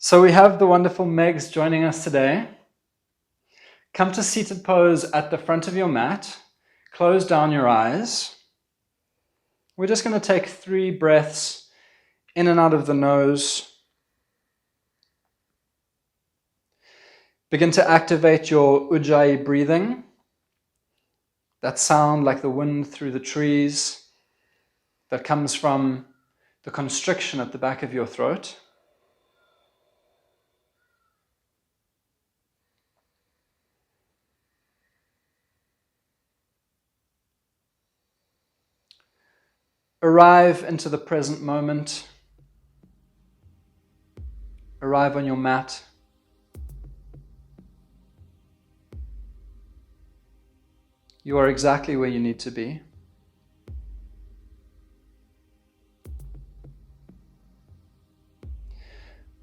So we have the wonderful Megs joining us today. Come to seated pose at the front of your mat. Close down your eyes. We're just going to take 3 breaths in and out of the nose. Begin to activate your ujjayi breathing. That sound like the wind through the trees that comes from the constriction at the back of your throat. Arrive into the present moment. Arrive on your mat. You are exactly where you need to be.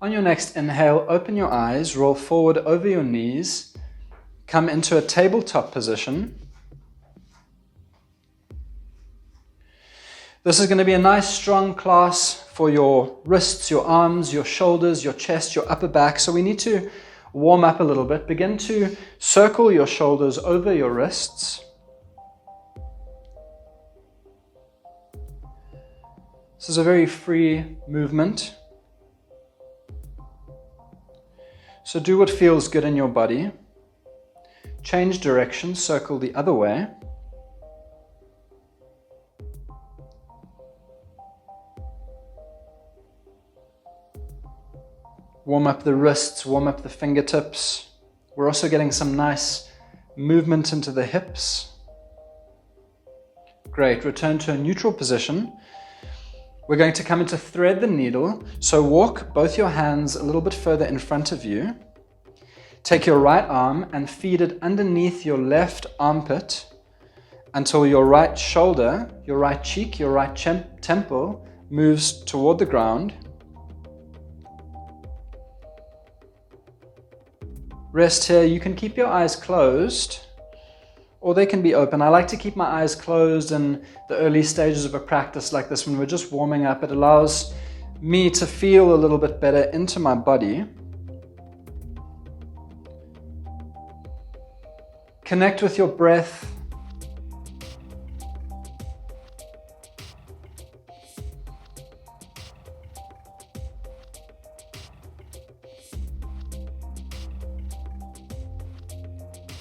On your next inhale, open your eyes, roll forward over your knees, come into a tabletop position. This is going to be a nice strong class for your wrists, your arms, your shoulders, your chest, your upper back. So we need to warm up a little bit. Begin to circle your shoulders over your wrists. This is a very free movement. So do what feels good in your body. Change direction, circle the other way. Warm up the wrists, warm up the fingertips. We're also getting some nice movement into the hips. Great, return to a neutral position. We're going to come into thread the needle. So walk both your hands a little bit further in front of you. Take your right arm and feed it underneath your left armpit until your right shoulder, your right cheek, your right temple moves toward the ground. Rest here. You can keep your eyes closed or they can be open. I like to keep my eyes closed in the early stages of a practice like this when we're just warming up. It allows me to feel a little bit better into my body. Connect with your breath.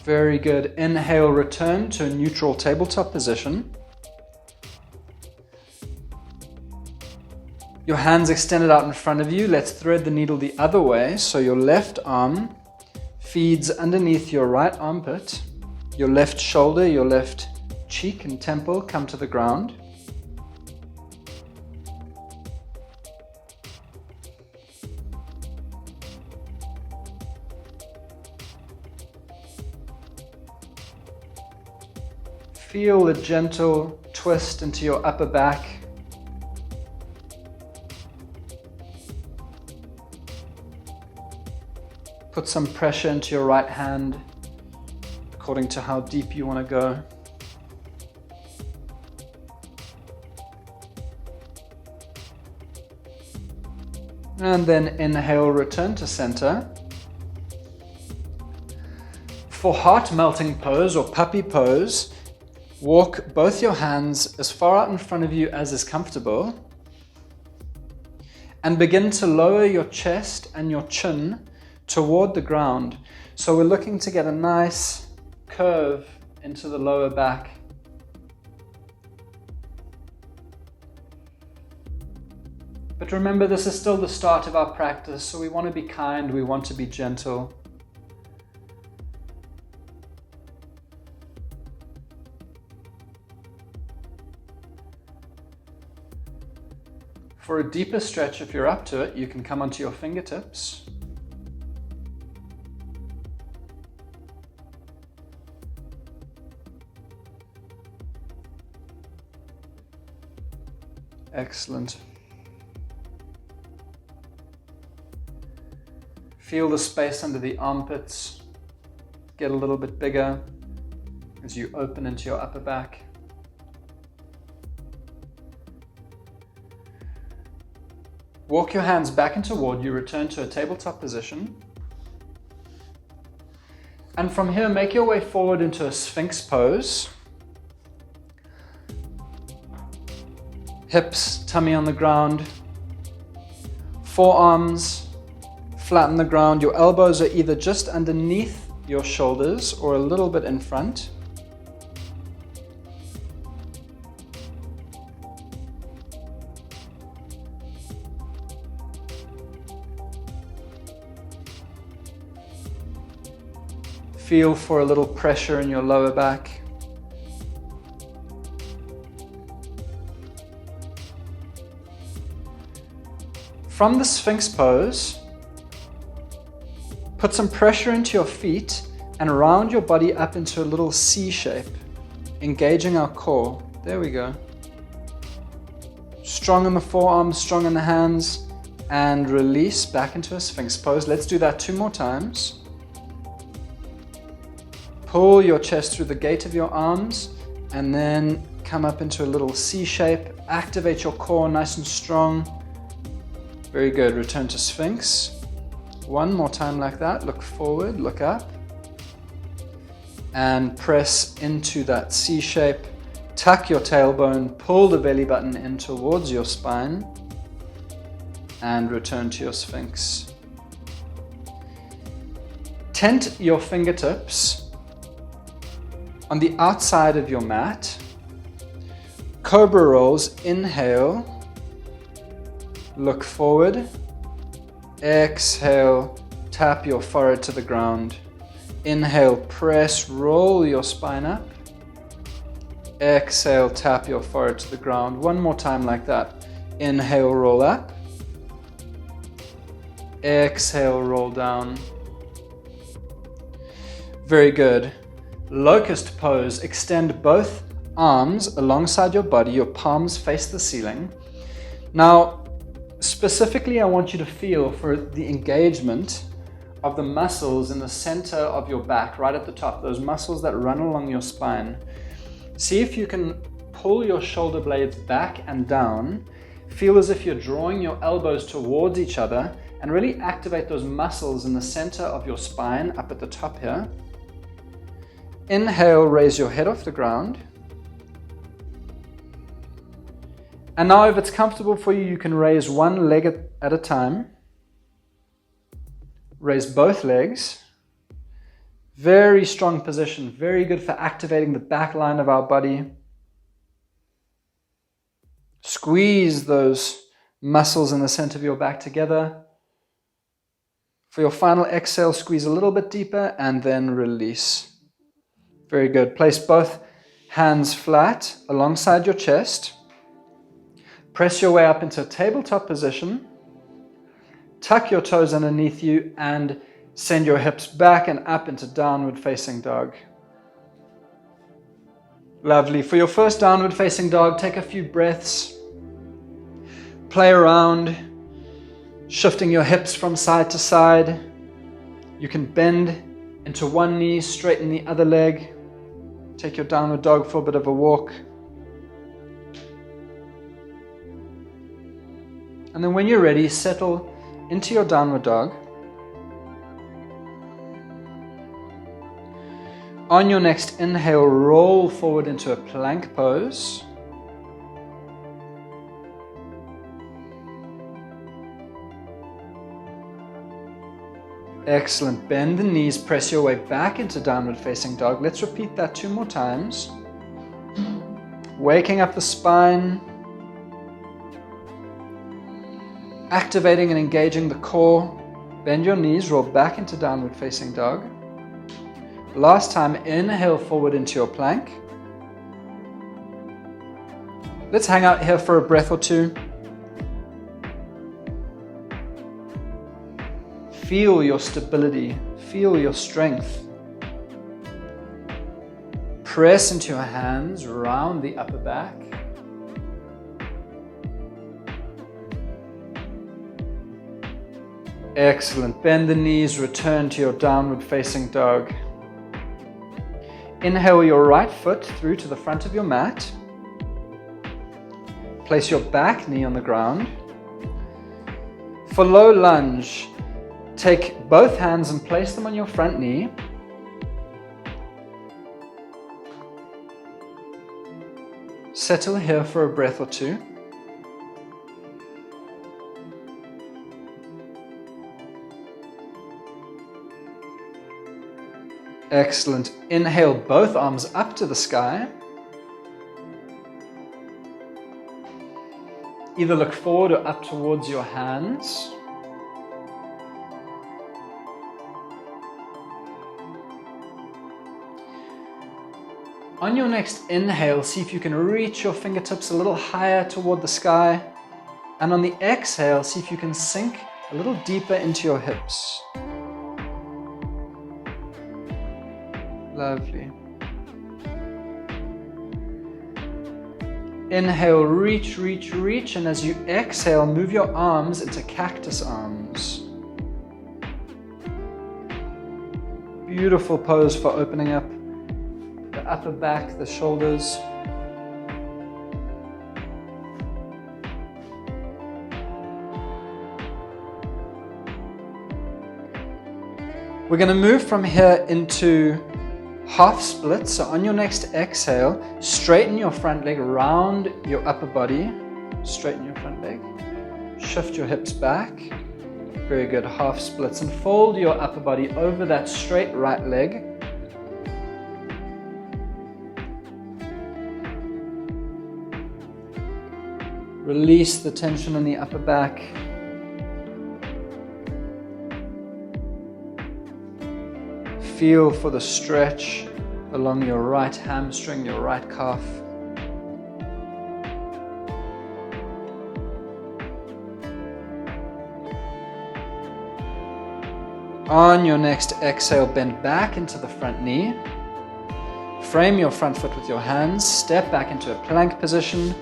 Very good. Inhale, return to a neutral tabletop position. Your hands extended out in front of you. Let's thread the needle the other way. So your left arm feeds underneath your right armpit. Your left shoulder, your left cheek and temple come to the ground. Feel a gentle twist into your upper back. Put some pressure into your right hand according to how deep you want to go. And then inhale, return to center. For heart melting pose or puppy pose, walk both your hands as far out in front of you as is comfortable and begin to lower your chest and your chin toward the ground. So we're looking to get a nice curve into the lower back. But remember, this is still the start of our practice, so we want to be kind, we want to be gentle. For a deeper stretch, if you're up to it, you can come onto your fingertips. Excellent. Feel the space under the armpits get a little bit bigger as you open into your upper back. Walk your hands back and toward you, return to a tabletop position. And from here, make your way forward into a Sphinx pose. Hips, tummy on the ground. Forearms flat on the ground. Your elbows are either just underneath your shoulders or a little bit in front. Feel for a little pressure in your lower back. From the Sphinx pose, put some pressure into your feet and round your body up into a little C shape, engaging our core. There we go. Strong in the forearms, strong in the hands, and release back into a Sphinx pose. Let's do that 2 more times. Pull your chest through the gate of your arms and then come up into a little C shape. Activate your core nice and strong. Very good. Return to Sphinx. 1 more time like that. Look forward, look up. And press into that C shape. Tuck your tailbone, pull the belly button in towards your spine. And return to your Sphinx. Tent your fingertips on the outside of your mat. Cobra rolls, inhale, look forward, exhale, tap your forehead to the ground. Inhale, press, roll your spine up. Exhale, tap your forehead to the ground. 1 more time like that. Inhale, roll up. Exhale, roll down. Very good. Locust pose, extend both arms alongside your body, your palms face the ceiling. Now, specifically, I want you to feel for the engagement of the muscles in the center of your back, right at the top, those muscles that run along your spine. See if you can pull your shoulder blades back and down. Feel as if you're drawing your elbows towards each other and really activate those muscles in the center of your spine up at the top here. Inhale, raise your head off the ground. And now if it's comfortable for you, you can raise one leg at a time. Raise both legs. Very strong position, very good for activating the back line of our body. Squeeze those muscles in the center of your back together. For your final exhale, squeeze a little bit deeper and then release. Very good. Place both hands flat alongside your chest. Press your way up into a tabletop position. Tuck your toes underneath you and send your hips back and up into downward facing dog. Lovely. For your first downward facing dog, take a few breaths. Play around, shifting your hips from side to side. You can bend into one knee, straighten the other leg. Take your downward dog for a bit of a walk. And then when you're ready, settle into your downward dog. On your next inhale, roll forward into a plank pose. Excellent. Bend the knees, press your way back into downward facing dog. Let's repeat that 2 more times. Waking up the spine. Activating and engaging the core. Bend your knees, roll back into downward facing dog. Last time, inhale forward into your plank. Let's hang out here for a breath or 2. Feel your stability, feel your strength. Press into your hands, round the upper back. Excellent. Bend the knees, return to your downward facing dog. Inhale your right foot through to the front of your mat. Place your back knee on the ground. For low lunge, take both hands and place them on your front knee. Settle here for a breath or two. Excellent. Inhale both arms up to the sky. Either look forward or up towards your hands. On your next inhale, see if you can reach your fingertips a little higher toward the sky. And on the exhale, see if you can sink a little deeper into your hips. Lovely. Inhale, reach, reach, reach, and as you exhale, move your arms into cactus arms. Beautiful pose for opening up the upper back, the shoulders. We're going to move from here into half splits. So on your next exhale, straighten your front leg around your upper body. Straighten your front leg. Shift your hips back. Very good. Half splits. And fold your upper body over that straight right leg. Release the tension in the upper back. Feel for the stretch along your right hamstring, your right calf. On your next exhale, bend back into the front knee. Frame your front foot with your hands. Step back into a plank position.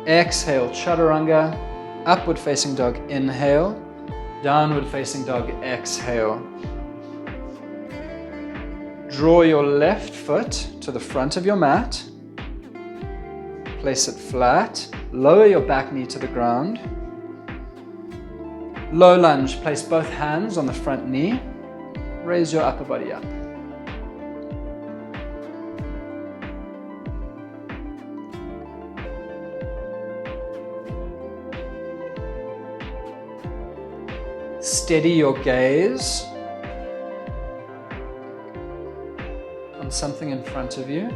Exhale, chaturanga. Upward facing dog, inhale. Downward facing dog, exhale. Draw your left foot to the front of your mat. Place it flat. Lower your back knee to the ground. Low lunge, place both hands on the front knee. Raise your upper body up. Steady your gaze on something in front of you.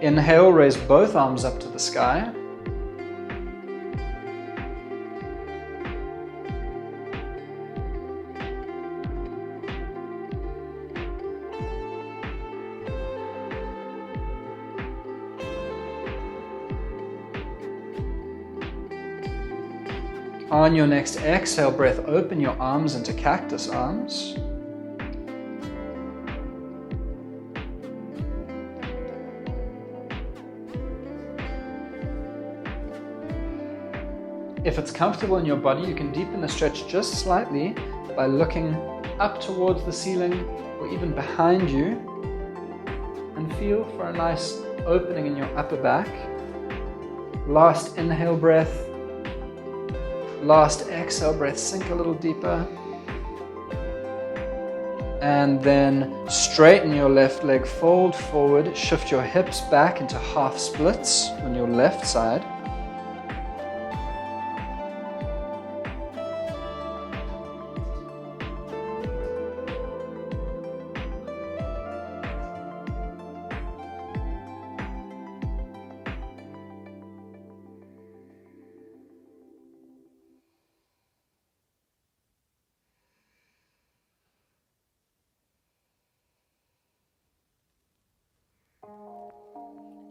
Inhale, raise both arms up to the sky. On your next exhale breath, open your arms into cactus arms. If it's comfortable in your body, you can deepen the stretch just slightly by looking up towards the ceiling or even behind you, and feel for a nice opening in your upper back. Last inhale breath. Last exhale breath, sink a little deeper. And then straighten your left leg, fold forward, shift your hips back into half splits on your left side.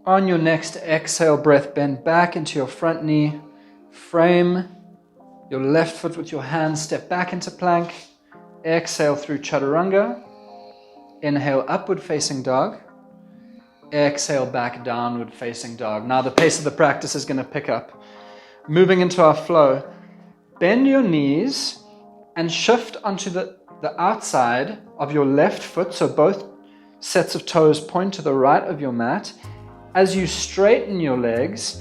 On your next exhale breath, bend back into your front knee. Frame your left foot with your hands. Step back into plank. Exhale through chaturanga. Inhale, upward facing dog. Exhale, back downward facing dog. Now the pace of the practice is going to pick up. Moving into our flow. Bend your knees and shift onto the outside of your left foot, so both sets of toes point to the right of your mat. As you straighten your legs,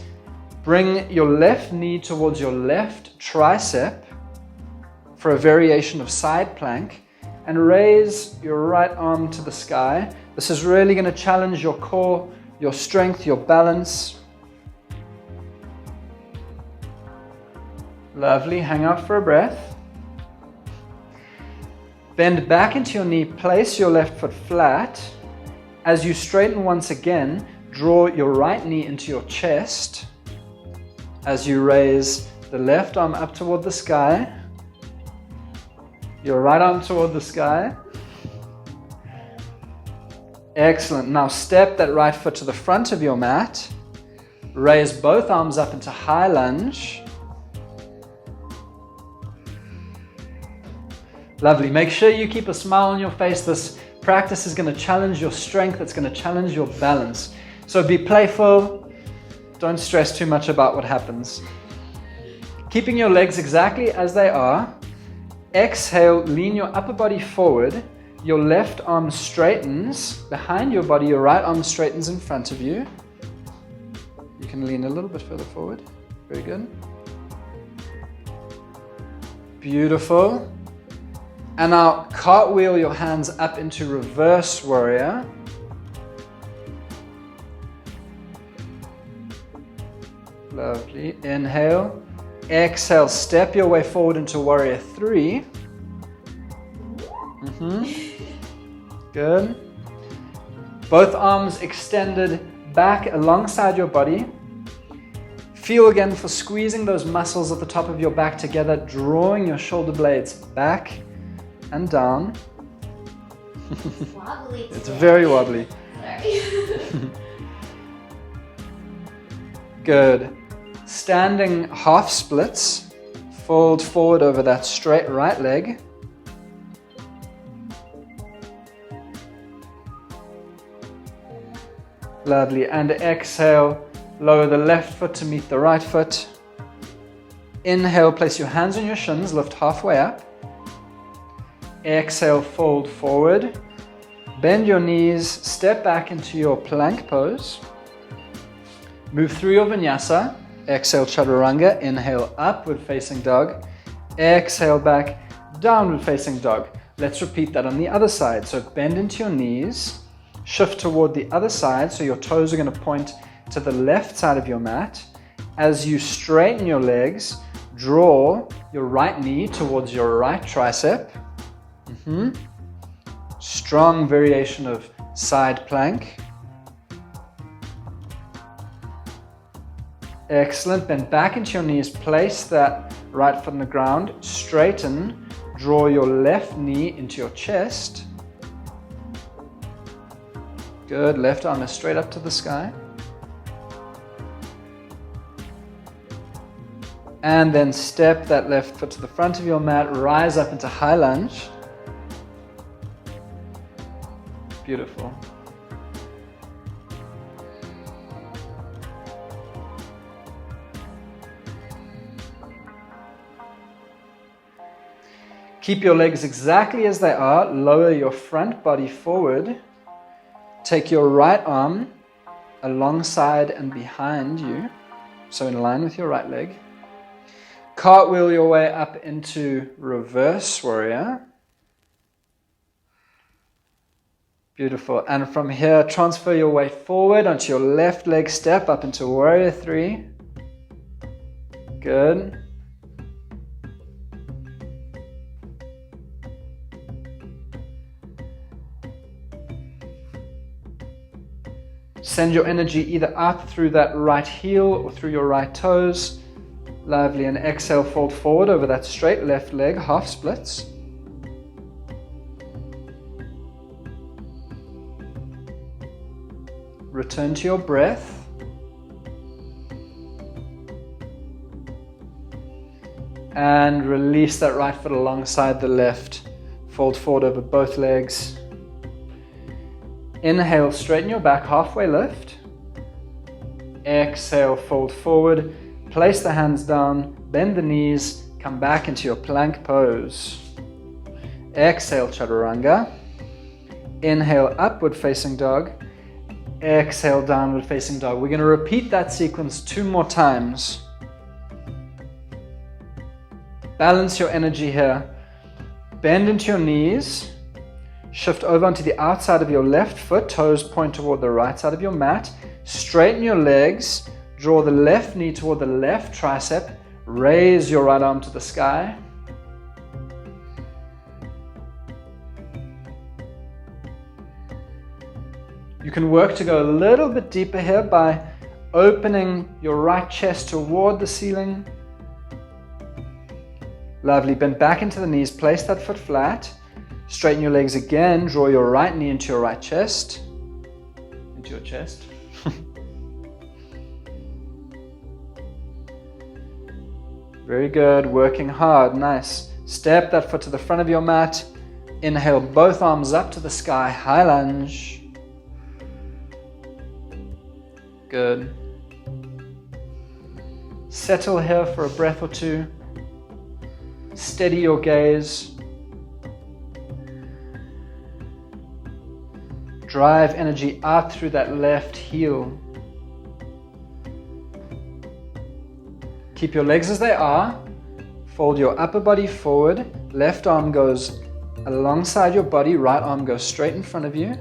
Bring your left knee towards your left tricep for a variation of side plank, and raise your right arm to the sky. This is really going to challenge your core, your strength, your balance. Lovely. Hang out for a breath. Bend back into your knee. Place your left foot flat. As you straighten once again, draw your right knee into your chest. As you raise the left arm up toward the sky, your right arm toward the sky. Excellent. Now step that right foot to the front of your mat. Raise both arms up into high lunge. Lovely. Make sure you keep a smile on your face. This practice is going to challenge your strength. It's going to challenge your balance. So be playful. Don't stress too much about what happens. Keeping your legs exactly as they are. Exhale, lean your upper body forward. Your left arm straightens behind your body. Your right arm straightens in front of you. You can lean a little bit further forward. Very good. Beautiful. And now cartwheel your hands up into reverse warrior. Lovely. Inhale. Exhale. Step your way forward into warrior 3. Good. Both arms extended back alongside your body. Feel again for squeezing those muscles at the top of your back together, drawing your shoulder blades back and down. It's wobbly today. It's very wobbly. Sorry. Good. Standing half splits. Fold forward over that straight right leg. Lovely. And exhale, lower the left foot to meet the right foot. Inhale, place your hands on your shins, lift halfway up. Exhale, fold forward. Bend your knees, step back into your plank pose. Move through your vinyasa. Exhale, chaturanga. Inhale, upward facing dog. Exhale, back, downward facing dog. Let's repeat that on the other side. So bend into your knees. Shift toward the other side, so your toes are going to point to the left side of your mat. As you straighten your legs, draw your right knee towards your right tricep. Strong variation of side plank. Excellent. Bend back into your knees. Place that right foot on the ground. Straighten. Draw your left knee into your chest. Good. Left arm is straight up to the sky. And then step that left foot to the front of your mat. Rise up into high lunge. Beautiful. Keep your legs exactly as they are. Lower your front body forward. Take your right arm alongside and behind you, so in line with your right leg. Cartwheel your way up into reverse warrior. Beautiful. And from here, transfer your way forward onto your left leg, step up into warrior 3. Good. Send your energy either up through that right heel or through your right toes. Lovely. And exhale, fold forward over that straight left leg, half splits. Return to your breath. And release that right foot alongside the left. Fold forward over both legs. Inhale, straighten your back, halfway lift. Exhale, fold forward. Place the hands down, bend the knees, come back into your plank pose. Exhale, chaturanga. Inhale, upward facing dog. Exhale, downward facing dog. We're going to repeat that sequence 2 more times. Balance your energy here. Bend into your knees. Shift over onto the outside of your left foot. Toes point toward the right side of your mat. Straighten your legs. Draw the left knee toward the left tricep. Raise your right arm to the sky. You can work to go a little bit deeper here by opening your right chest toward the ceiling. Lovely. Bend back into the knees. Place that foot flat. Straighten your legs again. Draw your right knee into your right chest. Into your chest. Very good. Working hard. Nice. Step that foot to the front of your mat. Inhale, both arms up to the sky. High lunge. Good. Settle here for a breath or two. Steady your gaze. Drive energy out through that left heel. Keep your legs as they are. Fold your upper body forward. Left arm goes alongside your body. Right arm goes straight in front of you.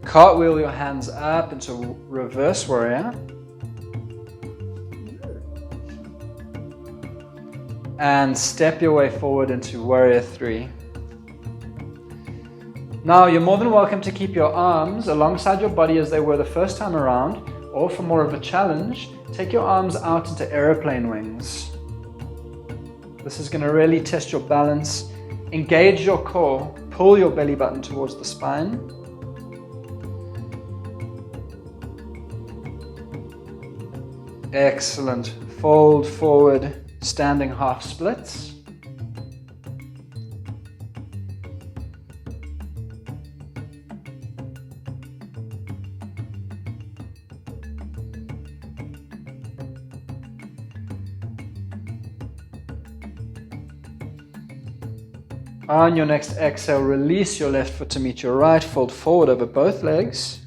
Cartwheel your hands up into reverse warrior. And step your way forward into warrior 3. Now you're more than welcome to keep your arms alongside your body as they were the first time around, or for more of a challenge, take your arms out into airplane wings. This is going to really test your balance. Engage your core. Pull your belly button towards the spine. Excellent. Fold forward, standing half splits. On your next exhale, release your left foot to meet your right. Fold forward over both legs.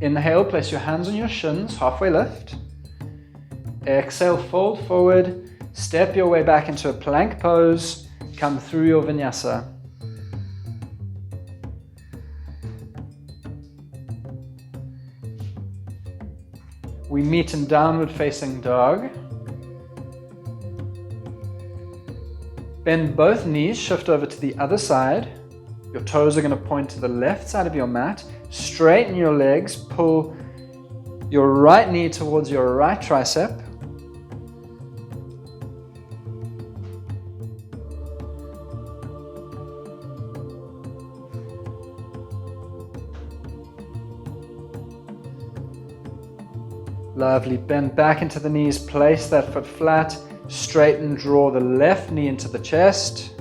Inhale, place your hands on your shins, halfway lift. Exhale, fold forward. Step your way back into a plank pose. Come through your vinyasa. We meet in downward facing dog. Bend both knees, shift over to the other side. Your toes are going to point to the left side of your mat. Straighten your legs, pull your right knee towards your right tricep. Lovely. Bend back into the knees, place that foot flat. Straighten, draw the left knee into the chest.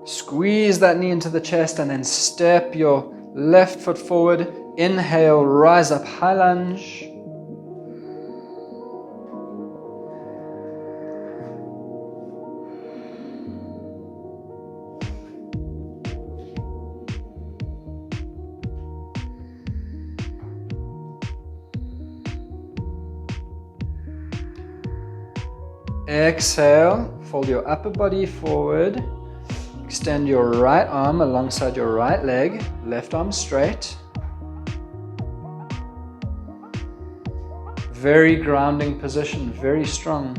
Squeeze that knee into the chest and then step your left foot forward. Inhale, rise up, high lunge. Exhale, fold your upper body forward. Extend your right arm alongside your right leg, left arm straight. Very grounding position, very strong.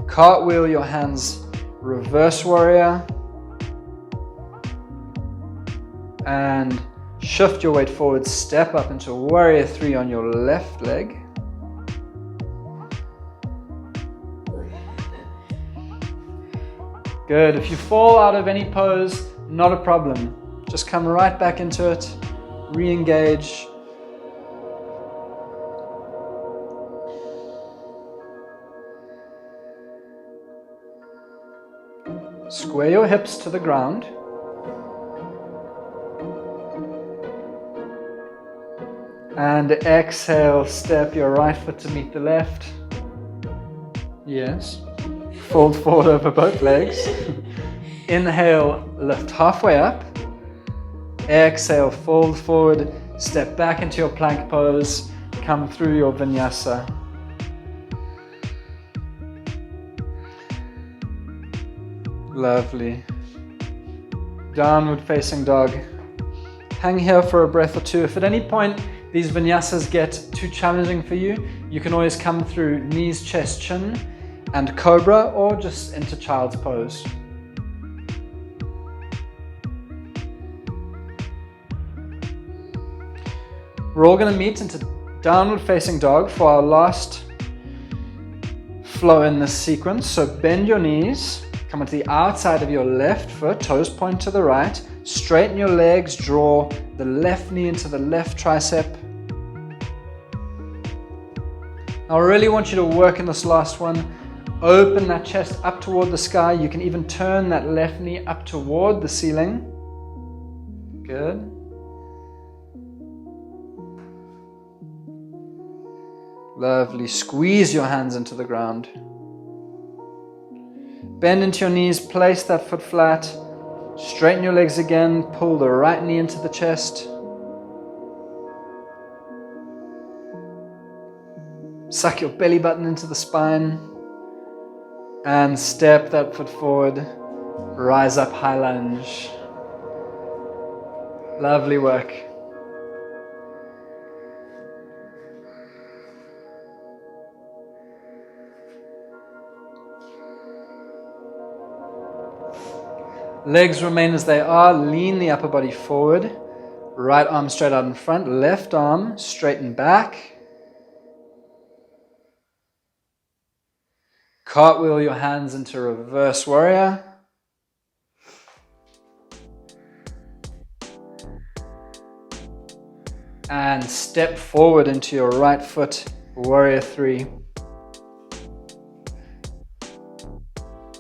Cartwheel your hands, reverse warrior. And shift your weight forward, step up into warrior 3 on your left leg. Good. If you fall out of any pose, not a problem. Just come right back into it. Re-engage. Square your hips to the ground. And exhale, step your right foot to meet the left. Yes. Fold forward over both legs. Inhale, lift halfway up. Exhale, fold forward, step back into your plank pose, come through your vinyasa. Lovely. Downward facing dog. Hang here for a breath or two. If at any point these vinyasas get too challenging for you, you can always come through knees, chest, chin, and cobra, or just into child's pose. We're all going to meet into downward facing dog for our last flow in this sequence. So bend your knees, come onto the outside of your left foot, toes point to the right, straighten your legs, draw the left knee into the left tricep. Now I really want you to work in this last one. Open that chest up toward the sky. You can even turn that left knee up toward the ceiling. Good. Lovely. Squeeze your hands into the ground. Bend into your knees, place that foot flat. Straighten your legs again, pull the right knee into the chest. Suck your belly button into the spine. And step that foot forward. Rise up, high lunge. Lovely work. Legs remain as they are. Lean the upper body forward. Right arm straight out in front. Left arm straighten back. Cartwheel your hands into reverse warrior. And step forward into your right foot, warrior 3.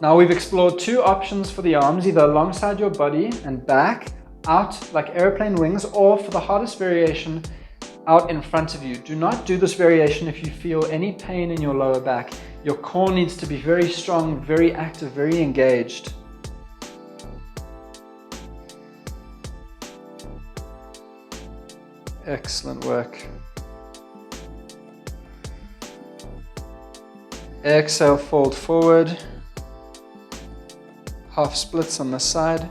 Now we've explored two options for the arms, either alongside your body and back, out like airplane wings, or for the hardest variation, out in front of you. Do not do this variation if you feel any pain in your lower back. Your core needs to be very strong, very active, very engaged. Excellent work. Exhale, fold forward. Half splits on the side.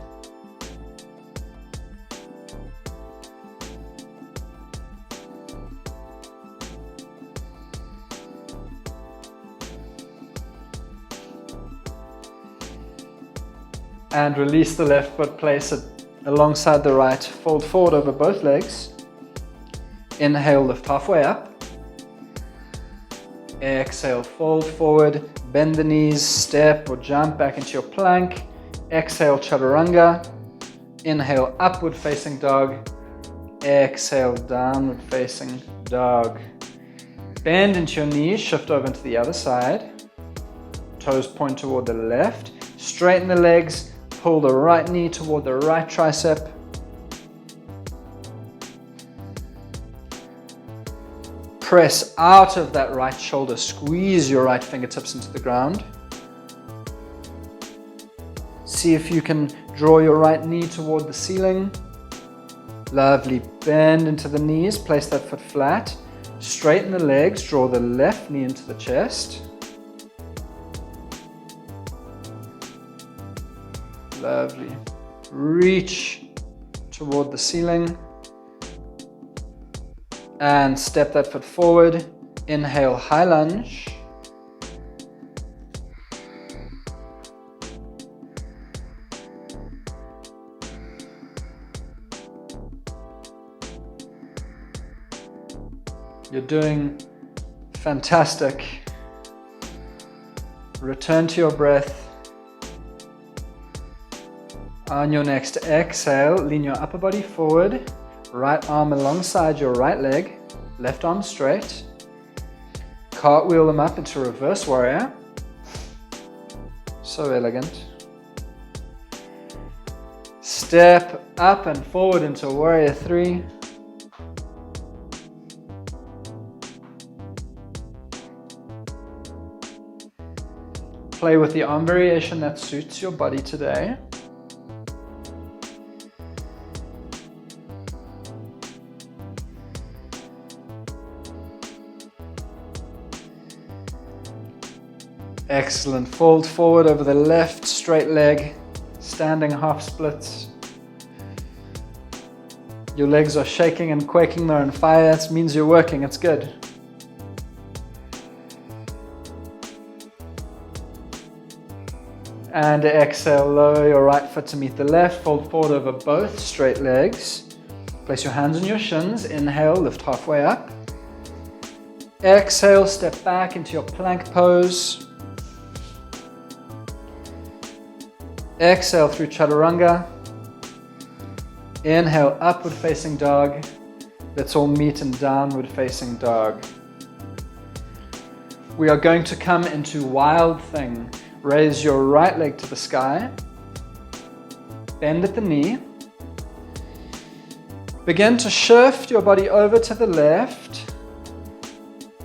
And release the left foot, place it alongside the right, fold forward over both legs. Inhale, lift halfway up. Exhale, fold forward, bend the knees, step or jump back into your plank. Exhale, chaturanga. Inhale, upward facing dog. Exhale, downward facing dog. Bend into your knees, shift over into the other side. Toes point toward the left. Straighten the legs, pull the right knee toward the right tricep. Press out of that right shoulder, squeeze your right fingertips into the ground. See if you can draw your right knee toward the ceiling. Lovely. Bend into the knees, place that foot flat. Straighten the legs, draw the left knee into the chest. Lovely. Reach toward the ceiling. And step that foot forward. Inhale, high lunge. You're doing fantastic. Return to your breath. On your next exhale, lean your upper body forward. Right arm alongside your right leg. Left arm straight. Cartwheel them up into reverse warrior. So elegant. Step up and forward into warrior 3. Play with the arm variation that suits your body today. Excellent. Fold forward over the left straight leg, standing half splits. Your legs are shaking and quaking, they're on fire. It means you're working, it's good. And exhale, lower your right foot to meet the left. Fold forward over both straight legs. Place your hands on your shins. Inhale, lift halfway up. Exhale, step back into your plank pose. Exhale through chaturanga. Inhale, upward facing dog. Let's all meet in downward facing dog. We are going to come into wild thing. Raise your right leg to the sky. Bend at the knee. Begin to shift your body over to the left.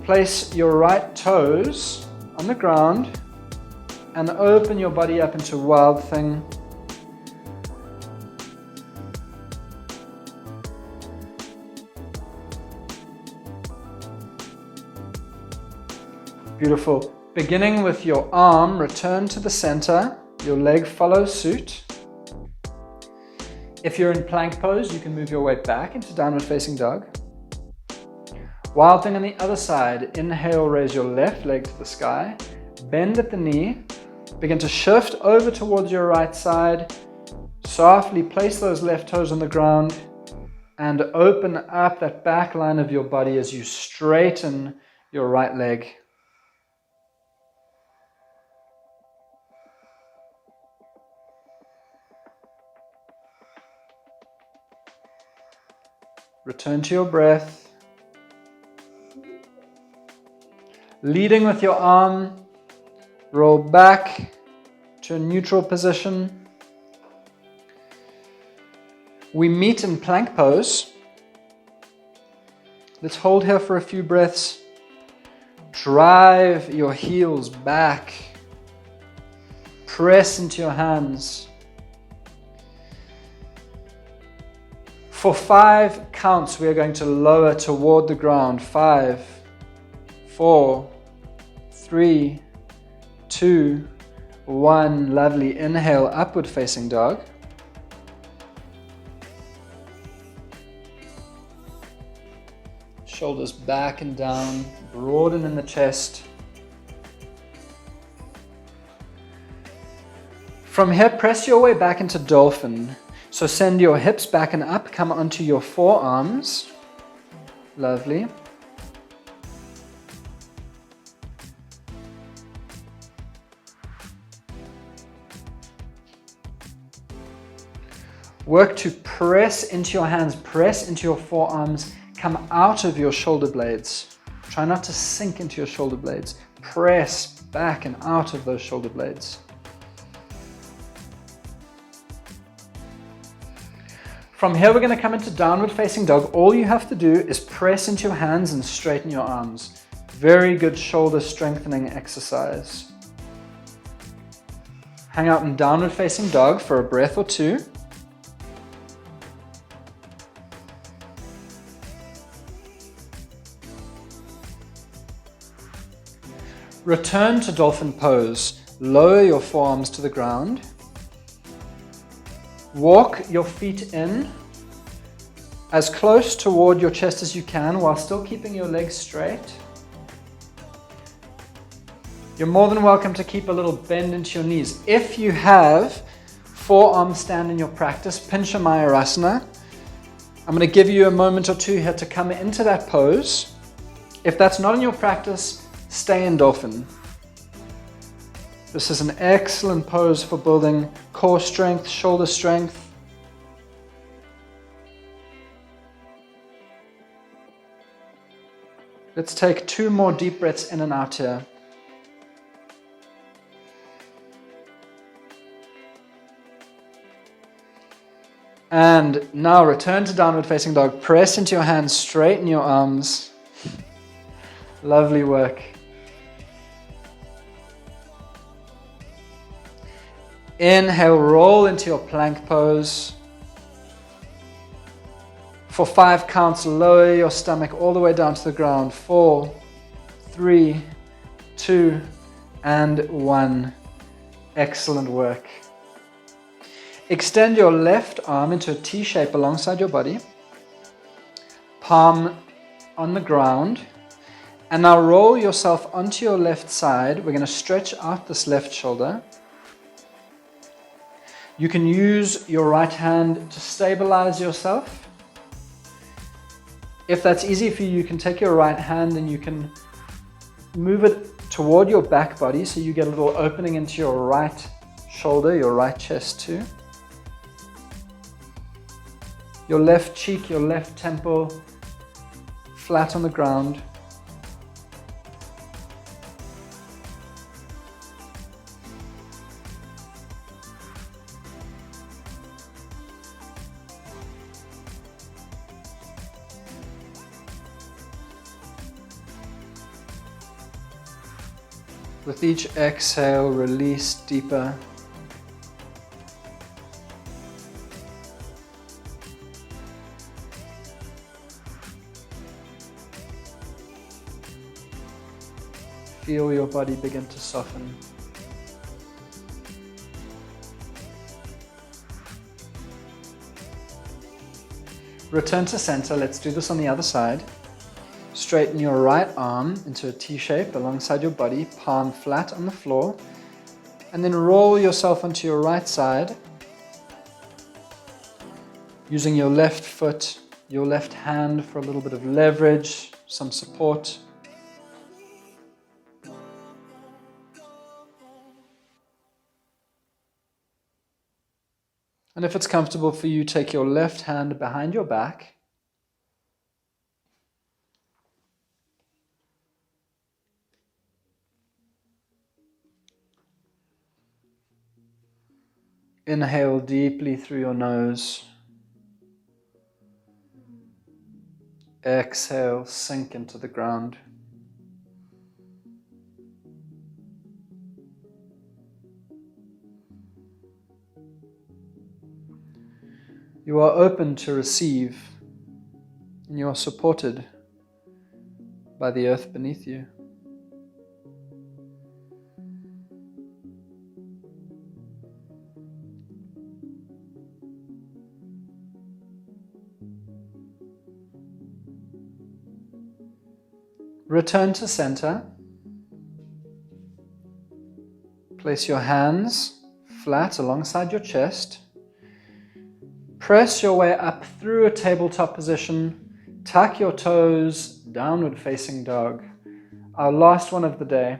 Place your right toes on the ground and open your body up into wild thing. Beautiful. Beginning with your arm, return to the center. Your leg follows suit. If you're in plank pose, you can move your weight back into downward facing dog. Wild thing on the other side. Inhale, raise your left leg to the sky. Bend at the knee. Begin to shift over towards your right side. Softly place those left toes on the ground and open up that back line of your body as you straighten your right leg. Return to your breath. Leading with your arm, roll back to a neutral position. We meet in plank pose. Let's hold here for a few breaths. Drive your heels back. Press into your hands. For 5 counts, we are going to lower toward the ground. 5, 4, 3, 2, 1. Lovely. Inhale, upward facing dog. Shoulders back and down, broaden in the chest. From here, press your way back into dolphin. So send your hips back and up, come onto your forearms. Lovely. Work to press into your hands, press into your forearms, come out of your shoulder blades. Try not to sink into your shoulder blades. Press back and out of those shoulder blades. From here, we're going to come into downward facing dog. All you have to do is press into your hands and straighten your arms. Very good shoulder strengthening exercise. Hang out in downward facing dog for a breath or two. Return to dolphin pose. Lower your forearms to the ground. Walk your feet in as close toward your chest as you can while still keeping your legs straight. You're more than welcome to keep a little bend into your knees. If you have forearm stand in your practice, Pincha Mayurasana, I'm going to give you a moment or two here to come into that pose. If that's not in your practice, stay in dolphin. This is an excellent pose for building core strength, shoulder strength. Let's take 2 more deep breaths in and out here. And now return to downward facing dog. Press into your hands, straighten your arms. Lovely work. Inhale, roll into your plank pose. For 5 counts, lower your stomach all the way down to the ground. 4, 3, 2, and 1. Excellent work. Extend your left arm into a T shape alongside your body. Palm on the ground. And now roll yourself onto your left side. We're going to stretch out this left shoulder. You can use your right hand to stabilize yourself. If that's easy for you, you can take your right hand and you can move it toward your back body so you get a little opening into your right shoulder, your right chest too. Your left cheek, your left temple, flat on the ground. With each exhale, release deeper. Feel your body begin to soften. Return to center. Let's do this on the other side. Straighten your right arm into a T shape alongside your body, palm flat on the floor, and then roll yourself onto your right side, using your left foot, your left hand for a little bit of leverage, some support. And if it's comfortable for you, take your left hand behind your back. Inhale deeply through your nose. Exhale, sink into the ground. You are open to receive, and you are supported by the earth beneath you. Return to center. Place your hands flat alongside your chest. Press your way up through a tabletop position. Tuck your toes, downward facing dog. Our last one of the day.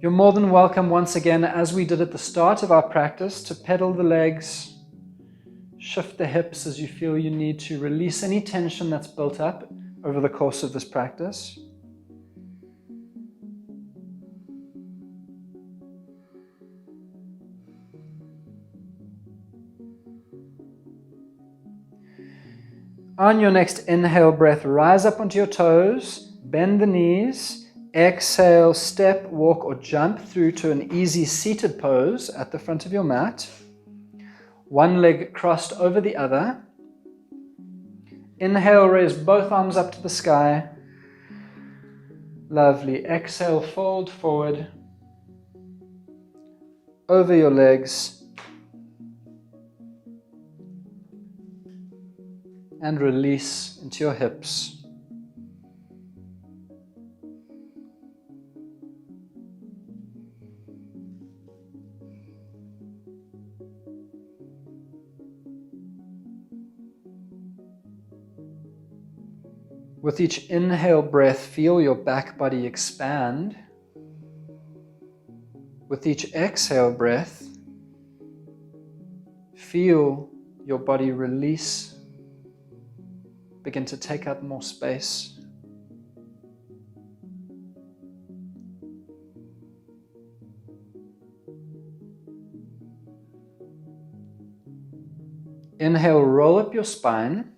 You're more than welcome once again, as we did at the start of our practice, to pedal the legs. Shift the hips as you feel you need to. Release any tension that's built up over the course of this practice. On your next inhale breath, rise up onto your toes, bend the knees, exhale, step, walk or jump through to an easy seated pose at the front of your mat. One leg crossed over the other. Inhale, raise both arms up to the sky. Lovely. Exhale, fold forward over your legs. And release into your hips. With each inhale breath, feel your back body expand. With each exhale breath, feel your body release, begin to take up more space. Inhale, roll up your spine.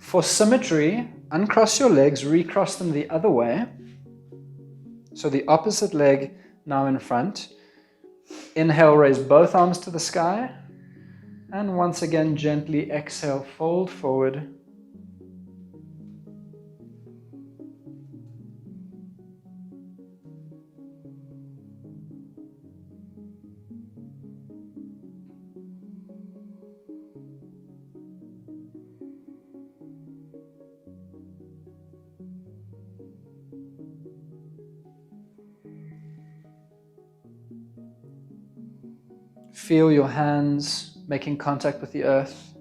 For symmetry, uncross your legs, recross them the other way. So the opposite leg now in front. Inhale, raise both arms to the sky. And once again, gently exhale, fold forward. Feel your hands making contact with the earth.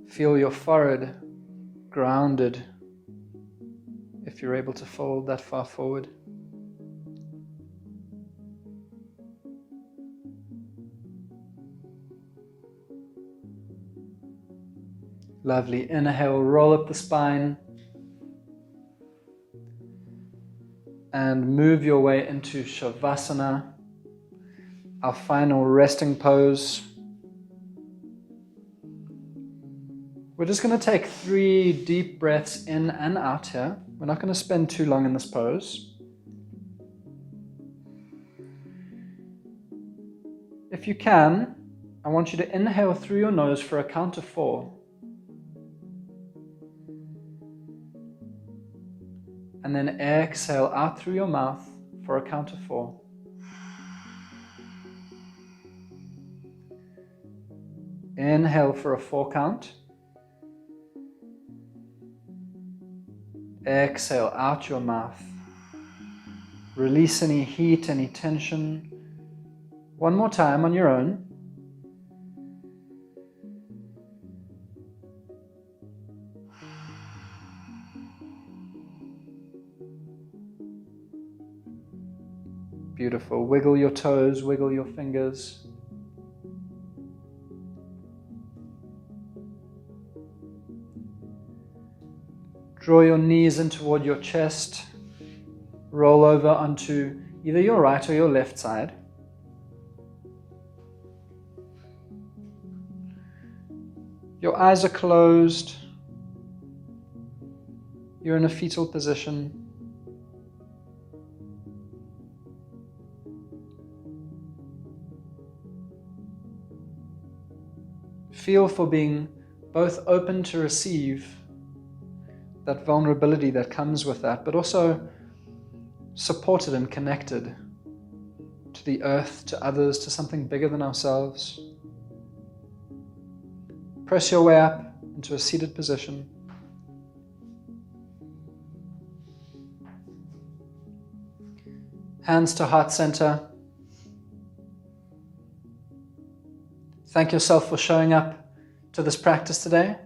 Feel your forehead grounded if you're able to fold that far forward. Lovely. Inhale, roll up the spine and move your way into Shavasana, our final resting pose. We're just going to take 3 deep breaths in and out here. We're not going to spend too long in this pose. If you can, I want you to inhale through your nose for a count of 4. And then exhale out through your mouth for a count of 4. Inhale for a 4 count. Exhale out your mouth. Release any heat, any tension. One more time on your own. Beautiful. Wiggle your toes, wiggle your fingers. Draw your knees in toward your chest. Roll over onto either your right or your left side. Your eyes are closed. You're in a fetal position. Feel for being both open to receive that vulnerability that comes with that, but also supported and connected to the earth, to others, to something bigger than ourselves. Press your way up into a seated position. Hands to heart center. Thank yourself for showing up to this practice today.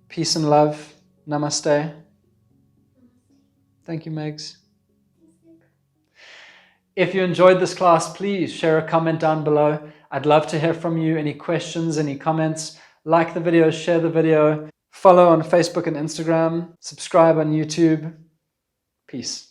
Peace and love. Namaste. Thank you, Megs. If you enjoyed this class, please share a comment down below. I'd love to hear from you. Any questions, any comments. Like the video, share the video. Follow on Facebook and Instagram. Subscribe on YouTube. Peace.